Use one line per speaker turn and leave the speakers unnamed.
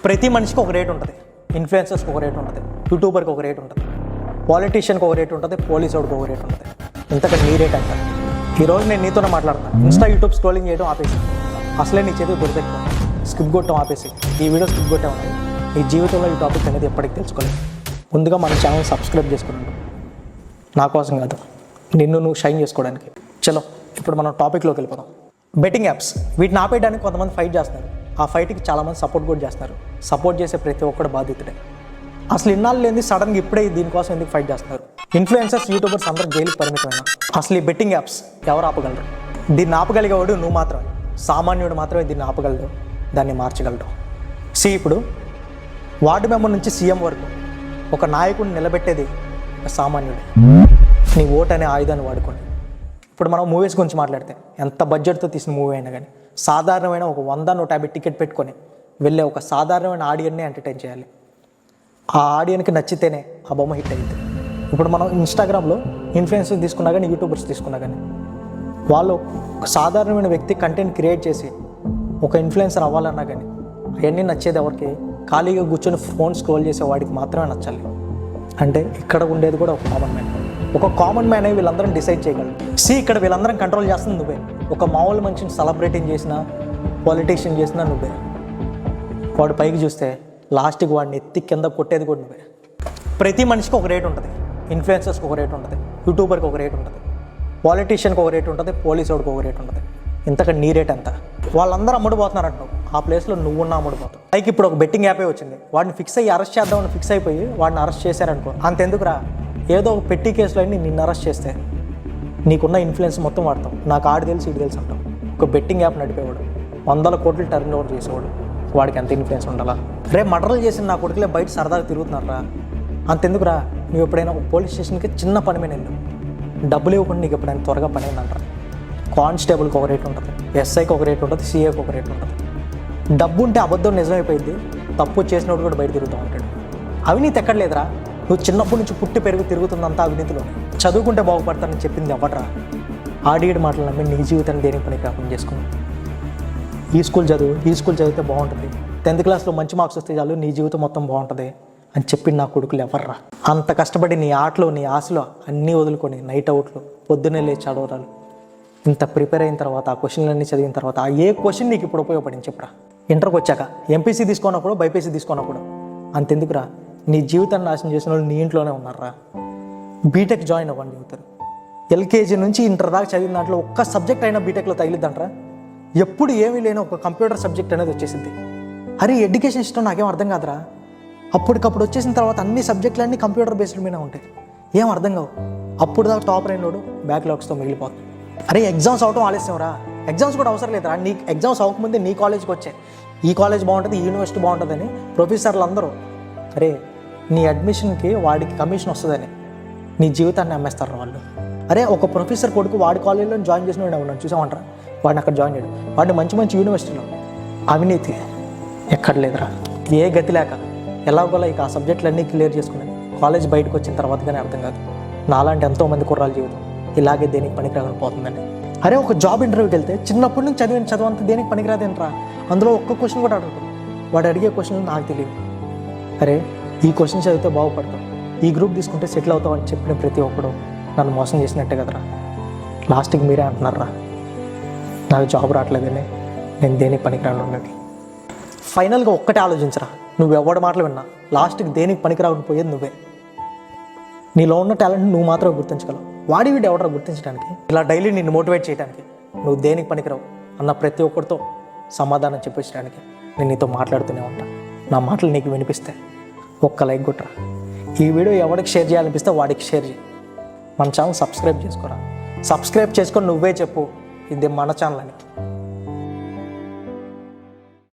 ప్రతి మనిషికి ఒక రేట్ ఉంటుంది. ఇన్ఫ్లుయెన్సర్స్కి ఒక రేట్ ఉంటుంది, యూట్యూబర్కి ఒక రేట్ ఉంటుంది, పాలిటీషియన్కి ఒక రేట్ ఉంటుంది, పోలీస్ వాడికి ఒక రేట్ ఉంటుంది. ఇంతకంటే నీ రేట్ అంటారు. ఈరోజు నేను నీతోనే మాట్లాడతాను. ఇన్స్టా యూట్యూబ్ స్క్రోలింగ్ చేయడం ఆపేసి, అసలే నీ చేతికి దొరికెట్టుకో, స్కిప్ కొట్టడం ఆపేసి ఈ వీడియో స్కిప్ కొట్టామని నీ జీవితంలో ఈ టాపిక్ అనేది ఎప్పటికీ తెలుసుకోలేదు. ముందుగా మన ఛానల్ సబ్స్క్రైబ్ చేసుకున్నాను, నా కోసం కాదు, నిన్ను నువ్వు షైన్ చేసుకోవడానికి. చలో ఇప్పుడు మనం టాపిక్లోకి వెళ్ళిపోదాం. బెట్టింగ్ యాప్స్, వీటిని ఆపేయడానికి కొంతమంది ఫైట్ చేస్తున్నారు. ఆ ఫైట్కి చాలామంది సపోర్ట్ కూడా చేస్తున్నారు. సపోర్ట్ చేసే ప్రతి ఒక్కడు బాధితుడే. అసలు ఇన్నాళ్ళు లేని సడన్గా ఇప్పుడే దీనికోసం ఎందుకు ఫైట్ చేస్తున్నారు? ఇన్ఫ్లుయెన్సర్స్, యూట్యూబర్స్ అందరూ జైలుకి పరిమితమైన అసలు ఈ బెట్టింగ్ యాప్స్ ఎవరు ఆపగలరు? దీన్ని ఆపగలిగేవాడు నువ్వు మాత్రమే. సామాన్యుడు మాత్రమే దీన్ని ఆపగలడు, దాన్ని మార్చగలడు. ఇప్పుడు వార్డు మెంబర్ నుంచి సీఎం వరకు ఒక నాయకుడిని నిలబెట్టేది ఒక సామాన్యుడు. నీ ఓటు అనే ఆయుధాన్ని వాడుకోండి. ఇప్పుడు మనం మూవీస్ గురించి మాట్లాడితే ఎంత బడ్జెట్తో తీసిన మూవీ అయినా కానీ సాధారణమైన ఒక 100-150 టికెట్ పెట్టుకొని వెళ్ళే ఒక సాధారణమైన ఆడియన్ని ఎంటర్టైన్ చేయాలి. ఆ ఆడియన్కి నచ్చితేనే ఆ బొమ్మ హిట్ అయింది. ఇప్పుడు మనం ఇన్స్టాగ్రామ్లో ఇన్ఫ్లుయెన్సర్స్ తీసుకున్నా కానీ, యూట్యూబర్స్ తీసుకున్నా కానీ, వాళ్ళు ఒక సాధారణమైన వ్యక్తి కంటెంట్ క్రియేట్ చేసి ఒక ఇన్ఫ్లుయెన్సర్ అవ్వాలన్నా కానీ అవన్నీ నచ్చేది ఎవరికి? ఖాళీగా కూర్చొని ఫోన్ స్క్రోల్ చేసే వాడికి మాత్రమే నచ్చాలి. అంటే ఇక్కడ ఉండేది కూడా ఒక కామన్ మ్యాన్. ఒక కామన్ మ్యాన్ అయి వీళ్ళందరం డిసైడ్ చేయగలరు. ఇక్కడ వీళ్ళందరం కంట్రోల్ చేస్తుంది నువ్వే. ఒక మామూలు మనిషిని సెలబ్రేటింగ్ చేసినా, పాలిటీషియన్ చేసినా నువ్వే. వాడు పైకి చూస్తే లాస్ట్కి వాడిని ఎత్తి కింద కొట్టేది కూడా నువ్వే. ప్రతి మనిషికి ఒక రేట్ ఉంటుంది. ఇన్ఫ్లుయెన్సర్స్కి ఒక రేట్ ఉంటుంది, యూట్యూబర్కి ఒక రేట్ ఉంటుంది, పాలిటీషియన్కి ఒక రేట్ ఉంటుంది, పోలీస్ వాడికి ఒక రేట్ ఉంటుంది. ఇంతకంటే నీ రేట్ ఎంత? వాళ్ళందరూ అమ్ముడుపోతున్నారు అంటావు, ఆ ప్లేస్లో నువ్వున్న అమ్ముడుపోతావు. పైకి ఇప్పుడు ఒక బెట్టింగ్ యాపే వచ్చింది. వాడిని ఫిక్స్ అయ్యి అరెస్ట్ చేద్దామని ఫిక్స్ అయిపోయి వాడిని అరెస్ట్ చేశారనుకో, అంతెందుకురా, ఏదో ఒక పెట్టి కేసులో అన్నీ నిన్ను అరెస్ట్ చేస్తే నీకున్న ఇన్ఫ్లుయెన్స్ మొత్తం వాడతాం. నాకు ఆడి తెలుసు, ఇటు తెలుసు అంటాం. ఒక బెట్టింగ్ యాప్ నడిపేవాడు 100 కోట్లు టర్న్ ఓవర్ చేసేవాడు, వాడికి ఎంత ఇన్ఫ్లుయెన్స్ ఉండాలా? రేపు మర్డర్లు చేసిన నా కొడుకులే బయట సరదాగా తిరుగుతున్నారా? అంతెందుకురా, నువ్వు ఎప్పుడైనా ఒక పోలీస్ స్టేషన్కి చిన్న పని మీద వెళ్ళు, డబ్బులు ఇవ్వకుండా నీకు ఎప్పుడైనా త్వరగా పని అయిందంటారా? కానిస్టేబుల్కి ఒక రేట్ ఉంటుంది, ఎస్ఐకి ఒక రేట్ ఉంటుంది, సిఏకి ఒక రేట్ ఉంటుంది. డబ్బు ఉంటే అబద్ధం నిజమైపోయింది, తప్పు చేసినప్పుడు కూడా బయట తిరుగుతూ ఉంటాడు. అవినీతి ఎక్కడలేదురా. నువ్వు చిన్నప్పటి నుంచి పుట్టి పెరుగు తిరుగుతుందంతా అవినీతిలో. చదువుకుంటే బాగుపడతానని చెప్పింది ఎవడరా? ఆడియడ్ మాటలు నమ్మి నీ జీవితాన్ని దేనికి పనికి రాకుండా చేసుకున్నావు. ఈ స్కూల్ చదివితే బాగుంటుంది, 10th క్లాస్లో మంచి మార్క్స్ వస్తే చాలు నీ జీవితం మొత్తం బాగుంటుంది అని చెప్పి నా కొడుకులు ఎవర్రా? అంత కష్టపడి నీ ఆటలో, నీ ఆశలో అన్నీ వదులుకొని నైట్ అవుట్లు, పొద్దున్నే లేచి చదవరాలు, ఇంత ప్రిపేర్ అయిన తర్వాత ఆ క్వశ్చన్లన్నీ చదివిన తర్వాత ఆ ఏ క్వశ్చన్ నీకు ఇప్పుడు ఉపయోగపడింది చెప్పరా? ఇంటర్కి వచ్చాక ఎంపీసీ తీసుకున్నప్పుడు, బైపీసీ తీసుకున్నప్పుడు అంతెందుకురా, నీ జీవితాన్ని నాశనం చేసిన వాళ్ళు నీ ఇంట్లోనే ఉన్నారా? బీటెక్ జాయిన్ అవ్వండి చెబుతారు. ఎల్కేజీ నుంచి ఇంటర్ దాకా చదివిన దాంట్లో ఒక్క సబ్జెక్ట్ అయినా బీటెక్లో తగిలిద్దంటారా? ఎప్పుడు ఏమీ లేని ఒక కంప్యూటర్ సబ్జెక్ట్ అనేది వచ్చేసింది. అరే ఎడ్యుకేషన్ సిస్టమ్ నాకేం అర్థం కాదురా. అప్పటికప్పుడు వచ్చేసిన తర్వాత అన్ని సబ్జెక్టులన్నీ కంప్యూటర్ బేస్డ్ మీద ఉంటాయి, ఏం అర్థం కావు. అప్పుడు దాకా టాపర్ అయినోడు బ్యాక్లాగ్స్తో మిగిలిపోతుంది. అరే ఎగ్జామ్స్ అవటం ఆలస్యం రా, ఎగ్జామ్స్ కూడా అవసరం లేదురా. నీకు ఎగ్జామ్స్ అవ్వకముందే నీ కాలేజ్కి వచ్చాయి, ఈ కాలేజ్ బాగుంటుంది, ఈ యూనివర్సిటీ బాగుంటుందని ప్రొఫెసర్లు అందరూ, అరే నీ అడ్మిషన్కి వాడికి కమిషన్ వస్తుందని నీ జీవితాన్ని అమ్మేస్తారు వాళ్ళు. అరే ఒక ప్రొఫెసర్ కొడుకు వాడి కాలేజీలో జాయిన్ చేసిన వాడు ఉన్నాడు చూసామంటారా, వాడిని అక్కడ జాయిన్ చేయడు, వాడిని మంచి మంచి యూనివర్సిటీలో. అవినీతి ఎక్కడ లేదురా. ఏ గతి లేక ఎలాగోలా ఇక ఆ సబ్జెక్టులన్నీ క్లియర్ చేసుకున్నాను. కాలేజ్ బయటకు వచ్చిన తర్వాత కానీ అర్థం కాదు, నాలాంటి ఎంతోమంది కుర్రాల జీవితం ఇలాగే దేనికి పనికిరాకుండా పోతుందండి. అరే ఒక జాబ్ ఇంటర్వ్యూకి వెళ్తే చిన్నప్పటి నుంచి చదవంతా దేనికి పనికిరాదేంట్రా? అందులో ఒక్క క్వశ్చన్ కూడా అడగదు. వాడు అడిగే క్వశ్చన్ నాకు తెలియదు. అరే ఈ క్వశ్చన్ చదివితే బాగుపడతావు, ఈ గ్రూప్ తీసుకుంటే సెటిల్ అవుతావు అని చెప్పిన ప్రతి ఒక్కడు నన్ను మోసం చేసినట్టే కదరా. లాస్ట్కి మీరే అంటున్నారా నాకు జాబ్ రావట్లేదని, నేను దేనికి పనికిరాను ఉన్నది. ఫైనల్గా ఒక్కటే ఆలోచించరా, నువ్వు ఎవరి మాటలు విన్నా లాస్ట్కి దేనికి పనికిరాకుండా పోయేది నువ్వే. నీలో ఉన్న టాలెంట్ నువ్వు మాత్రమే గుర్తించగలవు, వాడి వీడు ఎవడరా గుర్తించడానికి? ఇలా డైలీ నిన్ను మోటివేట్ చేయడానికి, నువ్వు దేనికి పనికిరావు అన్న ప్రతి ఒక్కరితో సమాధానం చెప్పించడానికి నేను నీతో మాట్లాడుతూనే ఉంటాను. నా మాటలు నీకు వినిపిస్తే ఒక్క లైక్ కొట్టరా. ఈ వీడియో ఎవరికి షేర్ చేయాలనిపిస్తే వాడికి షేర్ చేయి. మన ఛానల్ సబ్స్క్రైబ్ చేసుకోరా. సబ్స్క్రైబ్ చేసుకొని నువ్వే చెప్పు ఇది మన ఛానల్ అని.